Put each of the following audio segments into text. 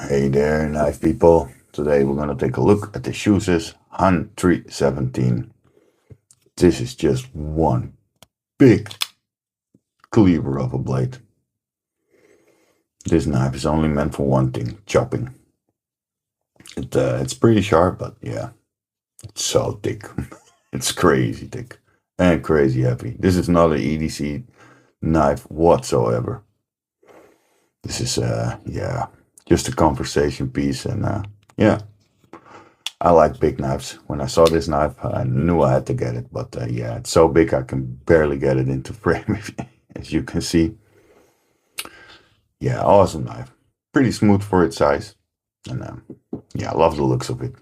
Hey there, knife people. Today we're gonna take a look at the Shooziz Han317. This is just one big cleaver of a blade. This knife is only meant for one thing, chopping. It's pretty sharp, but yeah, it's so thick. It's crazy thick and crazy heavy. This is not an EDC knife whatsoever. This is yeah, just a conversation piece, and yeah, I like big knives. When I saw this knife, I knew I had to get it. But yeah, it's so big I can barely get it into frame, as you can see. Yeah, awesome knife. Pretty smooth for its size. And yeah, I love the looks of it.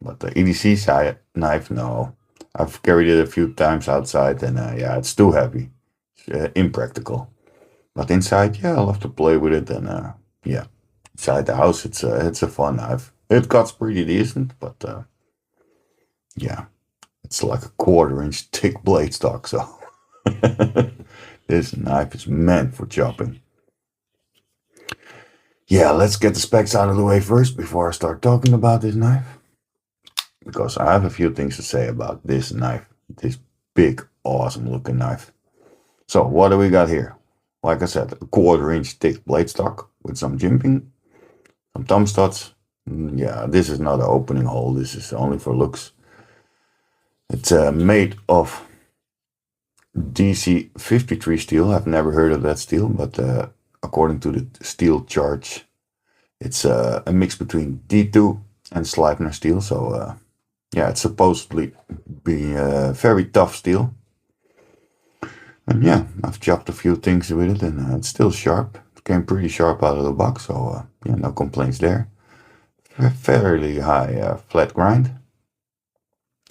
But the EDC knife, no. I've carried it a few times outside, and yeah, it's too heavy. It's impractical. But inside, yeah, I love to play with it. And yeah, inside the house, it's a fun knife. It cuts pretty decent, but yeah, it's like a 1/4 inch thick blade stock, so this knife is meant for chopping. Yeah, let's get the specs out of the way first before I start talking about this knife, because I have a few things to say about this knife, this big, awesome looking knife. So what do we got here? Like I said, a 1/4 inch thick blade stock with some jimping, some thumb studs. Yeah, this is not an opening hole, this is only for looks. It's made of DC53 steel. I've never heard of that steel, but according to the steel charge, it's a mix between D2 and Sleipner steel. So yeah, it's supposedly be very tough steel. And yeah, I've chopped a few things with it, and it's still sharp. It came pretty sharp out of the box, so yeah, no complaints there. Fairly high flat grind,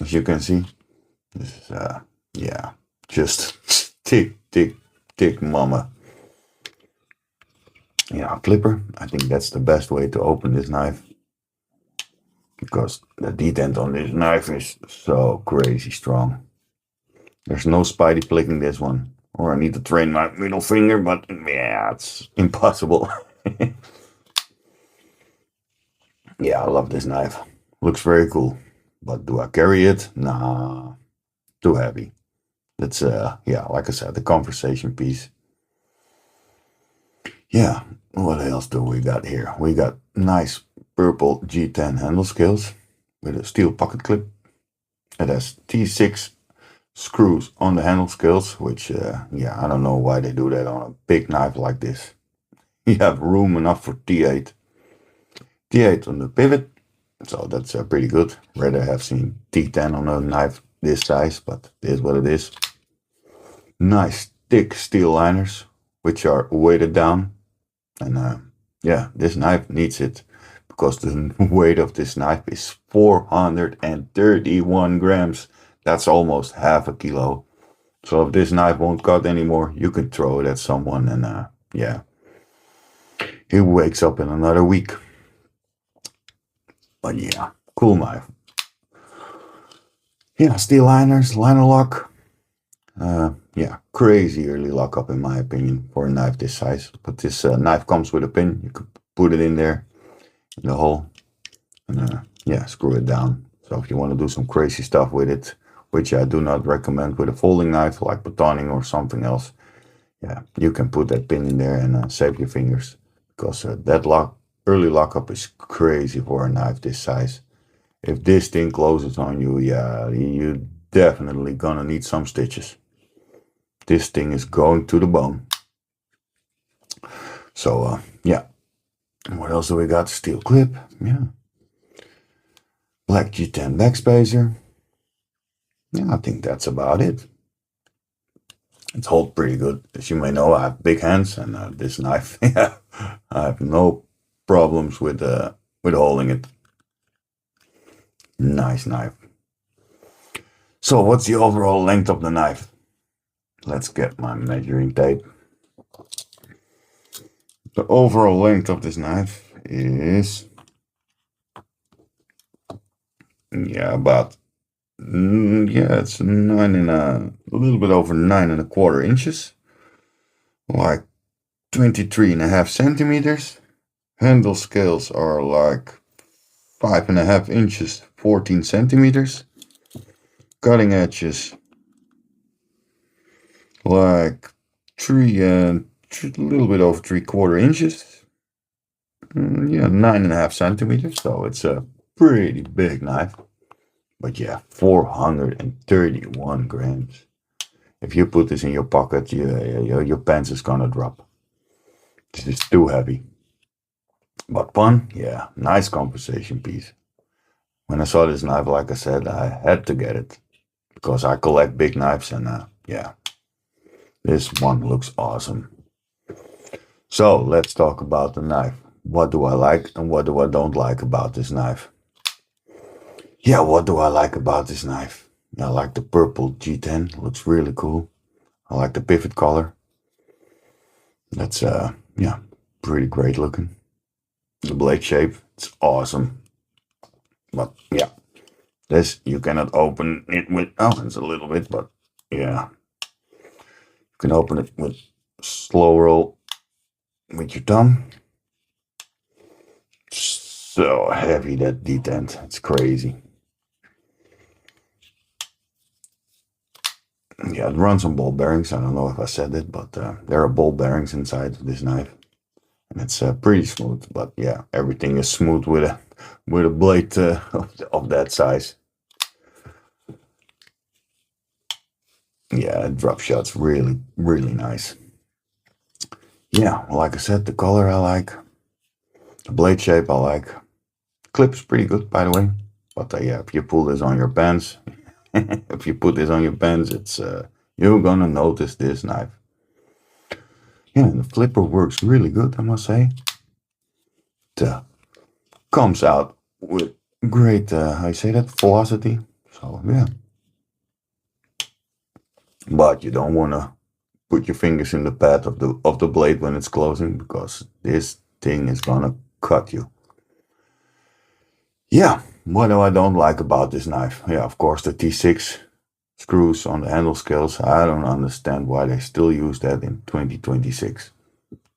as you can see. This is yeah, just thick mama. Yeah, clipper. I think that's the best way to open this knife, because the detent on this knife is so crazy strong. There's no spidey flicking this one, or I need to train my middle finger, but yeah, it's impossible. Yeah, I love this knife. Looks very cool, but do I carry it? Nah, too heavy. That's yeah, like I said, the conversation piece. Yeah, what else do we got here? We got nice purple G10 handle scales with a steel pocket clip. It has T6 screws on the handle scales, which yeah, I don't know why they do that on a big knife like this. You have room enough for T8. T8 on the pivot, so that's pretty good. Rather have seen T10 on a knife this size, but it is what it is. Nice thick steel liners, which are weighted down. And yeah, this knife needs it, because the weight of this knife is 431 grams. That's almost half a kilo. So if this knife won't cut anymore, you can throw it at someone, and yeah, he wakes up in another week. But yeah, cool knife. Yeah, steel liners, liner lock. Yeah, crazy early lockup in my opinion for a knife this size. But this knife comes with a pin. You could put it in there, in the hole, and yeah, screw it down. So if you want to do some crazy stuff with it, which I do not recommend with a folding knife like batoning or something else, yeah, you can put that pin in there and save your fingers, because that early lockup is crazy for a knife this size. If this thing closes on you, yeah, you definitely gonna need some stitches. This thing is going to the bone. So yeah, what else do we got? Steel clip, yeah. Black G10 backspacer. Yeah, I think that's about it. It's holds pretty good. As you may know, I have big hands, and this knife, yeah, I have no problems with holding it. Nice knife. So what's the overall length of the knife? Let's get my measuring tape. The overall length of this knife is, yeah, about, yeah, it's a little bit over 9¼ inches, like 23.5 centimeters. Handle scales are like 5.5 inches, 14 centimeters. Cutting edges like a little bit over 3/4 inches. Yeah, 9.5 centimeters. So it's a pretty big knife. But yeah, 431 grams. If you put this in your pocket, your pants is gonna drop. This is too heavy. But fun, yeah, nice conversation piece. When I saw this knife, like I said, I had to get it because I collect big knives, and yeah, this one looks awesome. So let's talk about the knife. What do I like and what do I don't like about this knife? Yeah, what do I like about this knife? I like the purple G10, looks really cool. I like the pivot color. That's yeah, pretty great looking. The blade shape, it's awesome. But yeah, this you cannot open it with, oh, it's a little bit, but yeah. You can open it with slow roll with your thumb. So heavy, that detent, it's crazy. Yeah, it runs on ball bearings. I don't know if I said it, but there are ball bearings inside this knife, and it's pretty smooth. But yeah, everything is smooth with a blade of that size. Yeah, drop shot's really, really nice. Yeah, like I said, the color I like, the blade shape I like. Clip's pretty good, by the way. But yeah, if you pull this on your pants, if you put this on your pants, it's you're gonna notice this knife. Yeah, and the flipper works really good, I must say. It comes out with great, how you say that, velocity. So yeah. But you don't wanna put your fingers in the pad of the blade when it's closing, because this thing is gonna cut you. Yeah, what do I don't like about this knife? Yeah, of course the T6 screws on the handle scales. I don't understand why they still use that in 2026.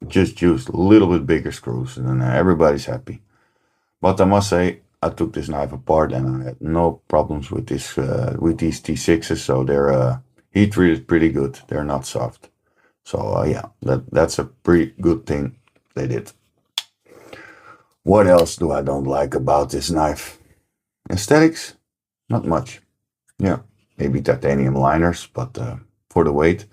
Just use a little bit bigger screws and everybody's happy. But I must say, I took this knife apart and I had no problems with this with these T6s. So they're heat treated pretty good. They're not soft. So yeah, that's a pretty good thing they did. What else do I don't like about this knife? Aesthetics, not much. Yeah, maybe titanium liners, but for the weight.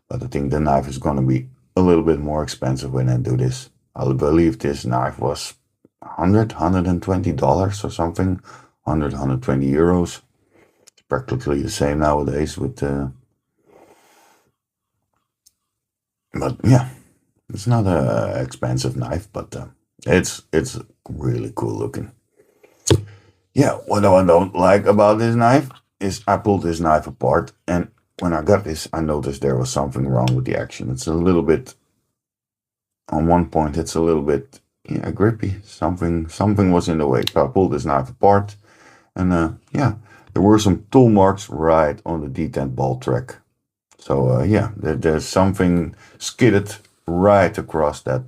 But I think the knife is going to be a little bit more expensive when I do this. I believe this knife was $120 or something, 120 euros. It's practically the same nowadays with but yeah, it's not a expensive knife, but it's really cool looking. Yeah, what I don't like about this knife is I pulled this knife apart, and when I got this, I noticed there was something wrong with the action. It's a little bit, on one point, it's a little bit, yeah, grippy. Something was in the way. So I pulled this knife apart, and yeah, there were some tool marks right on the detent ball track. So yeah, there's something skidded right across that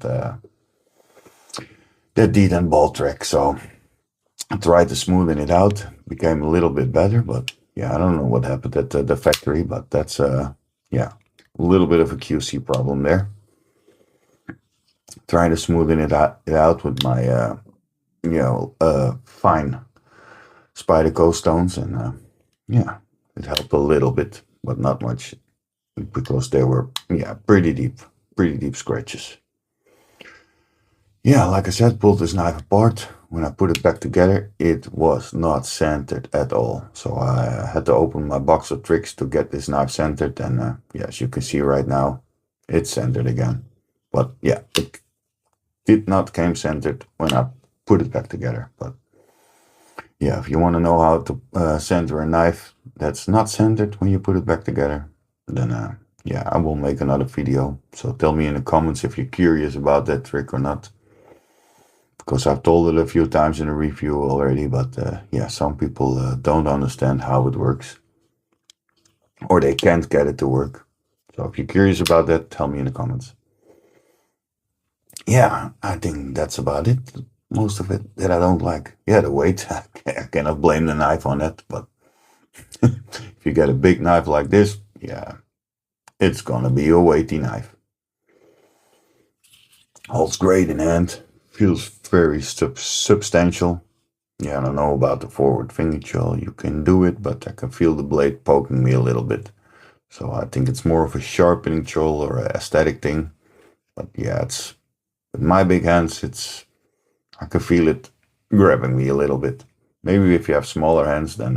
detent ball track. So I tried to smoothen it out, became a little bit better, but yeah, I don't know what happened at the factory, but that's yeah, a little bit of a QC problem there. Trying to smoothen it out with my fine Spyderco stones, and yeah, it helped a little bit, but not much, because they were, yeah, pretty deep scratches. Yeah, like I said, pulled this knife apart. When I put it back together, it was not centered at all. So I had to open my box of tricks to get this knife centered, and yeah, as you can see right now, it's centered again. But yeah, it did not came centered when I put it back together. But yeah, if you want to know how to center a knife that's not centered when you put it back together, then yeah, I will make another video. So tell me in the comments if you're curious about that trick or not, because I've told it a few times in a review already, but yeah, some people don't understand how it works, or they can't get it to work. So if you're curious about that, tell me in the comments. yeah, I think that's about it. Most of it that I don't like. Yeah, the weight. I cannot blame the knife on that. But if you get a big knife like this, yeah, it's gonna be a weighty knife. Holds great in hand. Feels very substantial. Yeah, I don't know about the forward finger choil. You can do it, but I can feel the blade poking me a little bit. So I think it's more of a sharpening choil or an aesthetic thing. But yeah, it's with my big hands, I can feel it grabbing me a little bit. Maybe if you have smaller hands, then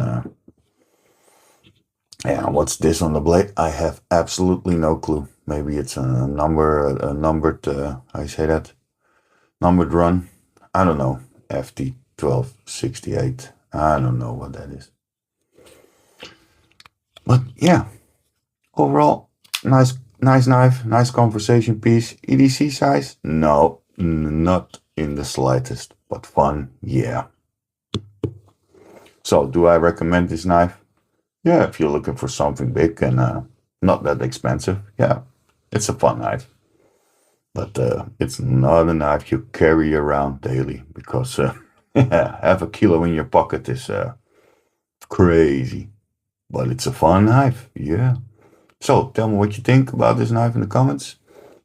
yeah. What's this on the blade? I have absolutely no clue. Maybe it's a numbered. I say that numbered run. I don't know. FT 1268. I don't know what that is. But yeah, overall, nice knife, nice conversation piece. EDC size? No, not in the slightest. But fun, yeah. So, do I recommend this knife? Yeah, if you're looking for something big and not that expensive, yeah, it's a fun knife. But it's not a knife you carry around daily because half a kilo in your pocket is crazy. But it's a fun knife, yeah. So tell me what you think about this knife in the comments.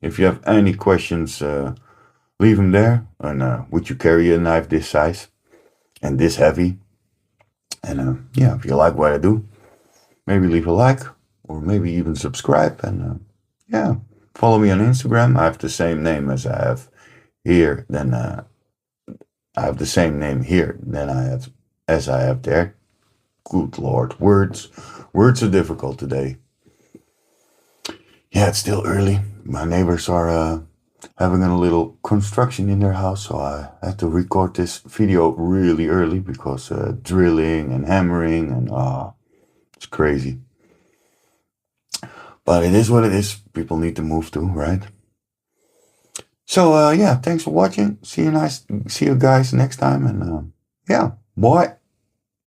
If you have any questions, leave them there. And would you carry a knife this size and this heavy? And yeah, if you like what I do, maybe leave a like or maybe even subscribe. And yeah, follow me on Instagram. I have the same name as I have here. Then I have the same name here than I have as I have there. Good Lord, words are difficult today. Yeah, it's still early. My neighbors are having a little construction in their house, so I had to record this video really early because drilling and hammering and it's crazy. But it is what it is. People need to move too, right? So yeah, thanks for watching. See you guys next time, and yeah, bye.